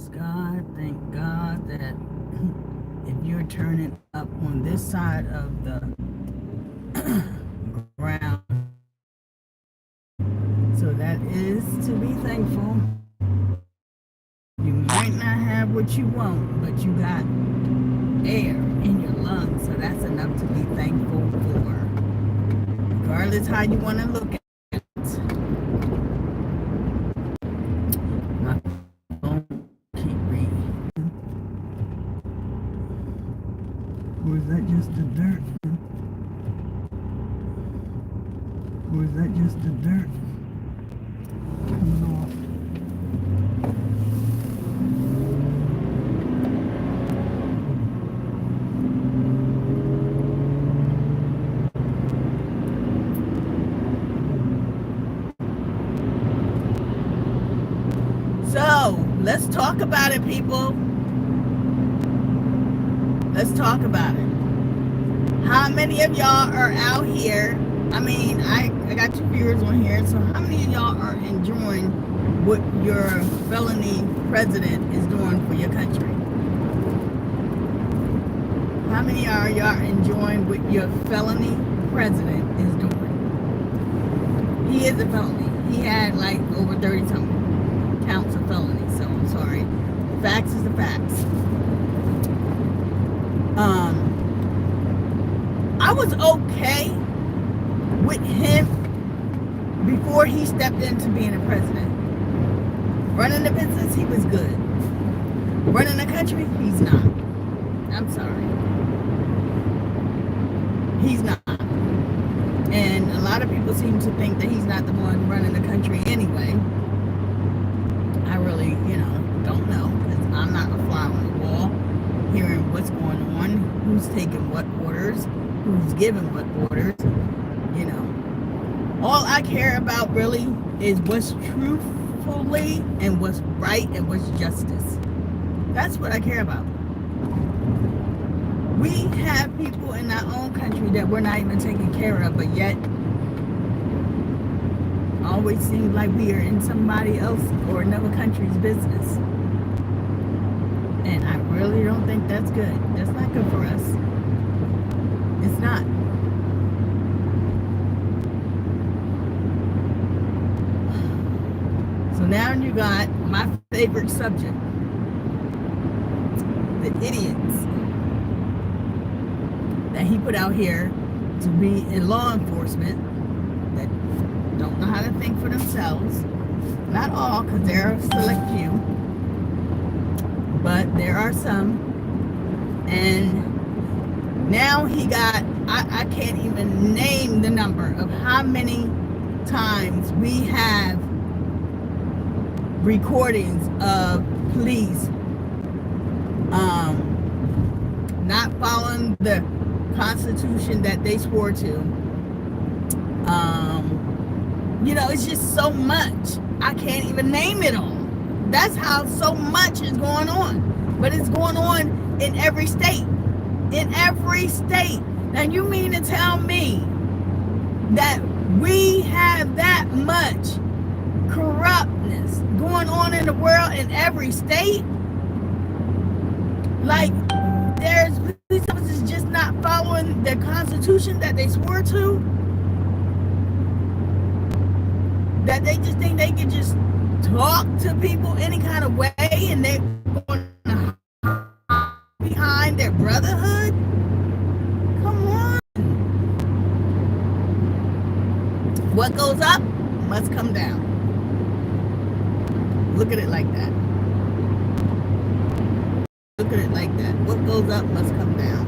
praise God, thank God that if you're turning up on this side of the ground, so that is to be thankful. You might not have what you want, but you got air in your lungs, so that's enough to be thankful for. Regardless how you want to look at it. My phone keep reading. Or is that just the dirt? Or is that just the dirt coming off? So, let's talk about it, people. Let's talk about it. How many of y'all are out here? I mean, I got 2 viewers on here, so how many of y'all are enjoying what your felony president is doing for your country? How many are y'all enjoying what your felony president is doing? He is a felony. He had like over 30-something counts of felony, so I'm sorry. The facts is the facts. I was okay with him before he stepped into being a president. Running the business, he was good. Running the country, he's not. I'm sorry. He's not. And a lot of people seem to think that he's not the one running the country anyway. I really, don't know, because I'm not a fly on the wall hearing what's going on, who's taking what orders, who's giving what orders, All I care about really is what's truthfully and what's right and what's justice. That's what I care about. We have people in our own country that we're not even taking care of, but yet always seems like we are in somebody else or another country's business. And I really don't think that's good. That's not good for us. It's not. So now you got my favorite subject. The idiots that he put out here to be in law enforcement that don't know how to think for themselves. Not all, because there are a select few. But there are some. And now he got, I can't even name the number of how many times we have recordings of police not following the Constitution that they swore to. It's just so much. I can't even name it all. That's how so much is going on. But it's going on in every state. In every state. Now you mean to tell me that we have that much corruptness going on in the world in every state? Like, there's police officers just not following the Constitution that they swore to? That they just think they can just talk to people any kind of way and they're going to hide behind their brotherhood? Come on. What goes up must come down. Look at it like that. Look at it like that. What goes up must come down.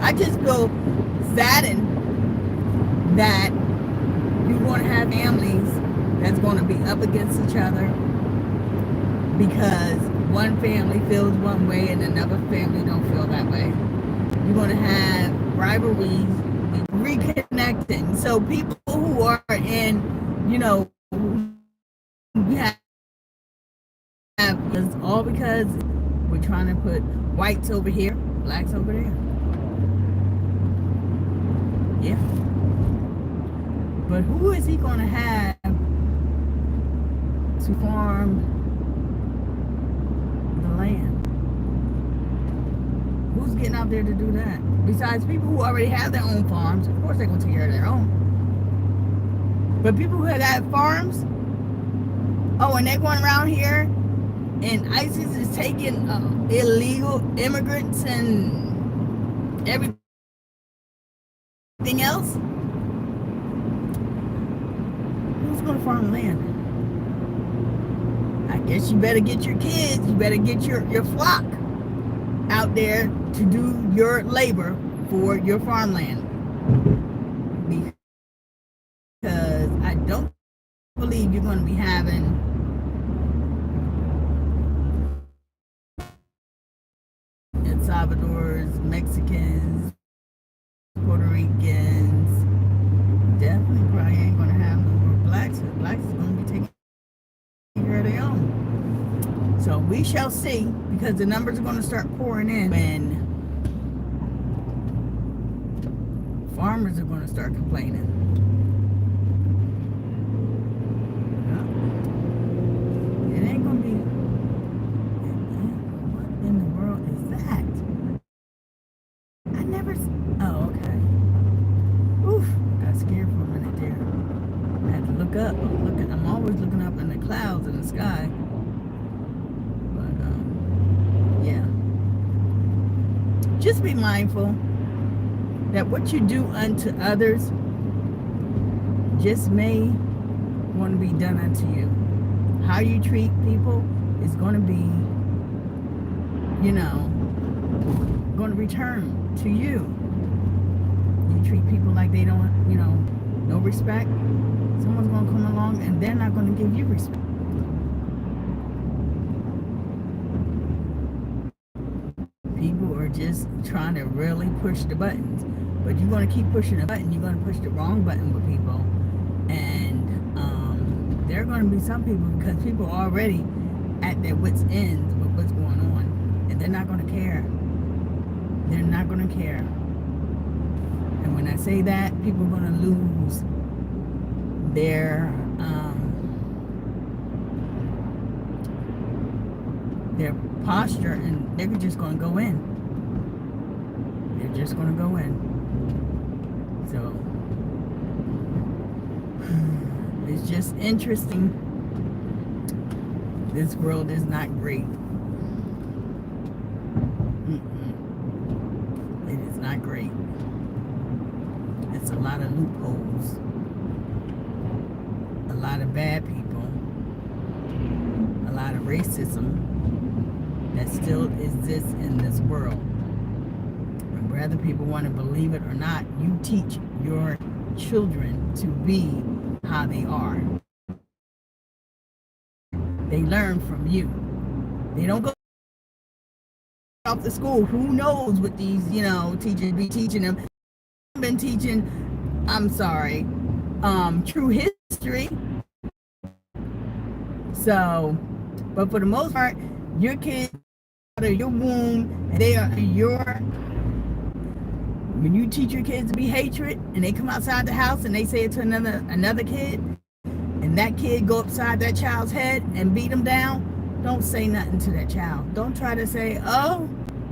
I just feel saddened that you're going to have families that's going to be up against each other because one family feels one way and another family don't feel that way. You're going to have rivalries, reconnecting. So people who are in, we have it's all because we're trying to put whites over here, blacks over there. Yeah. But who is he going to have to farm out there to do that. Besides people who already have their own farms, of course they're going to take care of their own. But people who have got farms, oh, and they're going around here, and ISIS is taking illegal immigrants and everything else. Who's going to farm land? I guess you better get your kids, you better get your flock out there to do your labor for your farmland. Because I don't believe you're going to be having El Salvador's, Mexicans, Puerto Ricans. Definitely probably ain't going to have no more blacks. Blacks is going to be taking care of their own. So we shall see, because the numbers are going to start pouring in when farmers are going to start complaining. It ain't going to be. What in the world is that? I never. Oh, okay. Oof, got scared for a minute there. I had to look up. I'm always looking up in the clouds in the sky. Yeah. Just be mindful that what you do unto others just may want to be done unto you. How you treat people is going to be, going to return to you. You treat people like they don't, no respect. Someone's going to come along and they're not going to give you respect. People are just trying to really push the buttons, but you're going to keep pushing the button. You're going to push the wrong button with people, and there are going to be some people, because people are already at their wits' ends with what's going on, and they're not going to care. They're not going to care. And when I say that, people are going to lose their posture, and they're just going to go in. They're just going to go in. So it's just interesting. This world is not great. It is not great. It's a lot of loopholes, a lot of bad people, a lot of racism that still exists in this world. And whether people want to believe it or not, you teach your children to be how they are. They learn from you. They don't go off to school. Who knows what these, teachers be teaching them. I've been teaching, true history. So, but for the most part, your kids out of your womb, and they are when you teach your kids to be hatred, and they come outside the house and they say it to another kid, and that kid go upside that child's head and beat them down, don't say nothing to that child. Don't try to say, oh,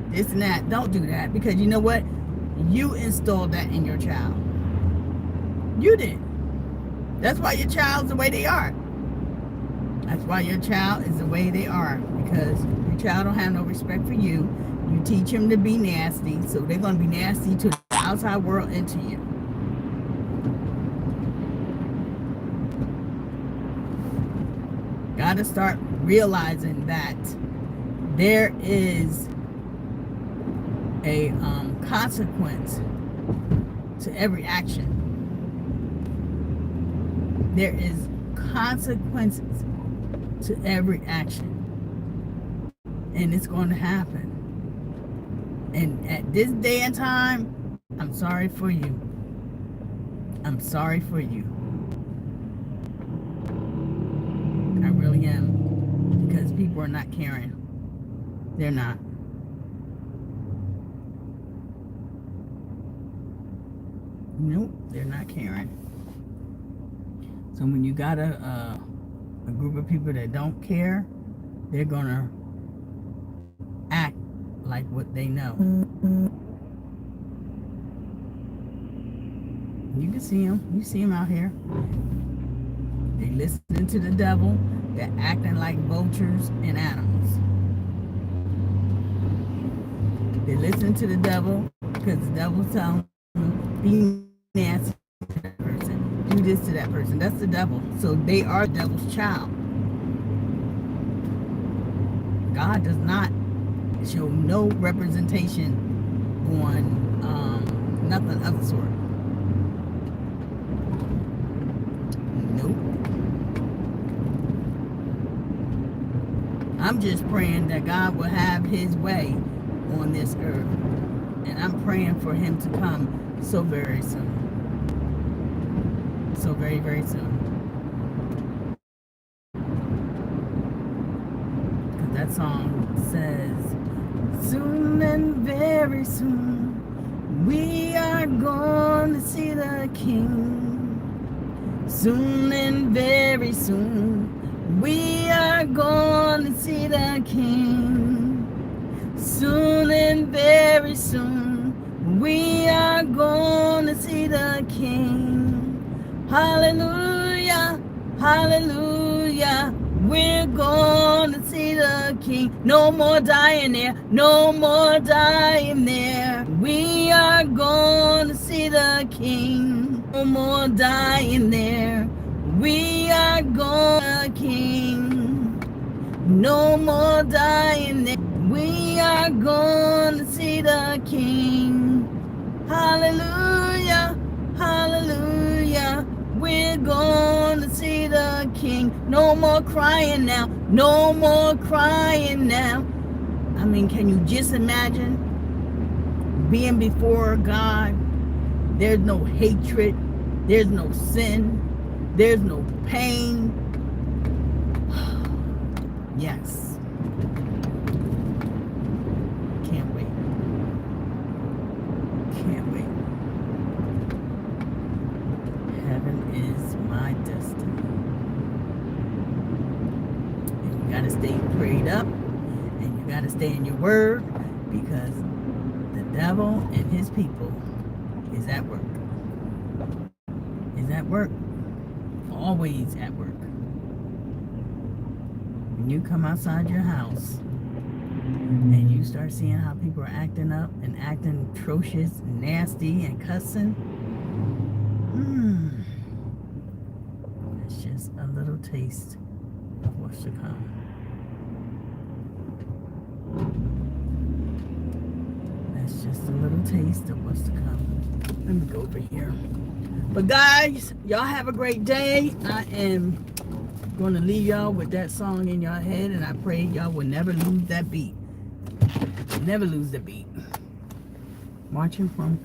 this and that. Don't do that, because you know what? You installed that in your child. You did. That's why your child's the way they are. That's why your child is the way they are, because your child don't have no respect for you. You teach them to be nasty, so they're going to be nasty to the outside world and to you. Got to start realizing that there is a consequence to every action. There is consequences to every action, and it's going to happen. And at this day and time, I'm sorry for you. I'm sorry for you. I really am, because people are not caring. They're not. Nope, they're not caring. So when you got a group of people that don't care, they're gonna act like what they know. You can see them. You see them out here. They listening to the devil. They're acting like vultures and animals. They listen to the devil because the devil tells them be nasty to that person, do this to that person. That's the devil. So they are the devil's child. God does not show no representation on nothing of the sort. Nope. I'm just praying that God will have his way on this earth. And I'm praying for him to come so very soon. So very, very soon. Because that song says, soon and very soon, we are going to see the King. Soon and very soon, we are going to see the King. Soon and very soon, we are going to see the King. Hallelujah, hallelujah, we're going to see the King. No more dying there, no more dying there. We are going to see the King. No more dying there. We are going to the King. No more dying there. We are going to see the King. Hallelujah, hallelujah. We're going to see the King. No more crying now. No more crying now. I mean, can you just imagine being before God? There's no hatred. There's no sin. There's no pain. Yes. Can't wait. Can't wait. Heaven is my destiny. And you gotta stay prayed up. And you gotta stay in your word. Because the devil and his people is at work. Is at work. Always at work. When you come outside your house and you start seeing how people are acting up and acting atrocious, nasty, and cussing, it's just a little taste of what's to come. That's just a little taste of what's to come. Let me go over here. But guys, y'all have a great day. I am going to leave y'all with that song in your head, and I pray y'all will never lose that beat. Never lose the beat. Watching from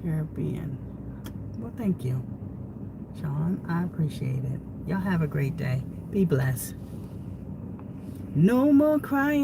Caribbean. Well, thank you, Sean. I appreciate it. Y'all have a great day. Be blessed. No more crying.